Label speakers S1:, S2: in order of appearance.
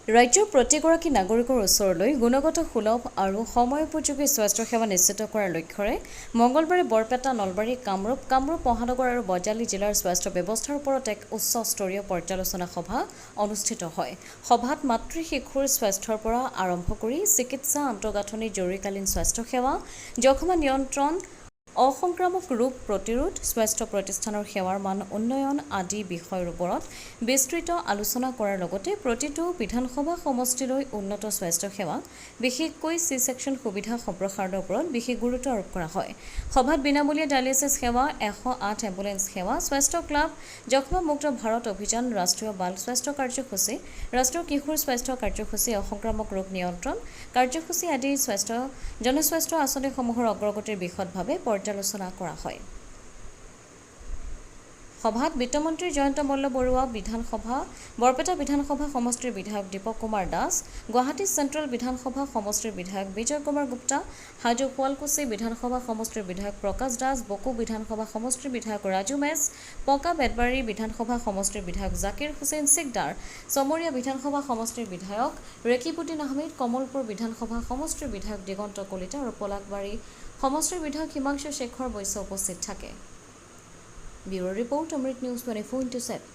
S1: ৰাজ্যৰ প্ৰতিগৰাকী নাগৰিকৰ ওচৰলৈ গুণগত সুলভ আৰু সময়োপযোগী স্বাস্থ্য সেৱা নিশ্চিত কৰাৰ লক্ষ্যৰে মঙলবাৰে বৰপেটা, নলবাৰী, কামৰূপ মহানগৰ আৰু বজালী জিলাৰ স্বাস্থ্য ব্যৱস্থাৰ ওপৰত এক উচ্চ স্তৰীয় পৰ্যালোচনা সভা অনুষ্ঠিত হয়। সভাত মাতৃ শিশুৰ স্বাস্থ্যৰ পৰা আৰম্ভ কৰি চিকিৎসা, আন্তঃগাঁথনি, জৰুৰীকালীন স্বাস্থ্য সেৱা, যক্ষ্মা নিয়ন্ত্ৰণ, অসংক্ৰামক ৰোগ প্ৰতিৰোধ, স্বাস্থ্য প্ৰতিষ্ঠানৰ সেৱাৰ মান উন্নয়ন আদি বিষয়ৰ ওপৰত বিস্তৃত আলোচনা কৰাৰ লগতে প্ৰতিটো বিধানসভা সমষ্টিলৈ উন্নত স্বাস্থ্য সেৱা, বিশেষকৈ চি ছেকশ্যন সুবিধা সম্প্ৰসাৰণৰ ওপৰত বিশেষ গুৰুত্ব আৰোপ কৰা হয়। সভাত বিনামূলীয়া ডায়েলিচিছ সেৱা, 108 এম্বুলেন্স সেৱা, স্বাস্থ্য ক্লাব, যক্ষ্মা মুক্ত ভাৰত অভিযান, ৰাষ্ট্ৰীয় বাল স্বাস্থ্য কাৰ্যসূচী, ৰাষ্ট্ৰীয় কিশোৰ স্বাস্থ্য কাৰ্যসূচী, অসংক্ৰামক ৰোগ নিয়ন্ত্ৰণ কাৰ্যসূচী আদি জনস্বাস্থ্য আঁচনিসমূহৰ অগ্ৰগতিৰ বিশদভাৱে পৰ্যালোচনা কৰা হয়। সভাত বিত্তমন্ত্ৰী জয়ন্ত মল্ল বৰুৱা, বৰপেটা বিধানসভা সমষ্টিৰ বিধায়ক দীপক কুমাৰ দাস, গুৱাহাটী চেণ্ট্ৰেল বিধানসভা সমষ্টিৰ বিধায়ক বিজয় কুমাৰ গুপ্তা, হাজো শুৱালকুছি বিধানসভা সমষ্টিৰ বিধায়ক প্ৰকাশ দাস, বকো বিধানসভা সমষ্টিৰ বিধায়ক ৰাজু মেছ, পকা বেতবাৰী বিধানসভা সমষ্টিৰ বিধায়ক জাকিৰ হুছেইন সিকদাৰ, চমৰীয়া বিধানসভা সমষ্টিৰ বিধায়ক ৰেকিবুদ্দিন আহমেদ, কমলপুৰ বিধানসভা সমষ্টিৰ বিধায়ক দিগন্ত কলিতা আৰু পলাশবাৰী সমষ্টিৰ বিধায়ক হিমাংশু শেখৰ বৈশ্য উপস্থিত থাকে। ব্যুৰ ৰিপৰ্ট, অমৃত নিউজ 24/7।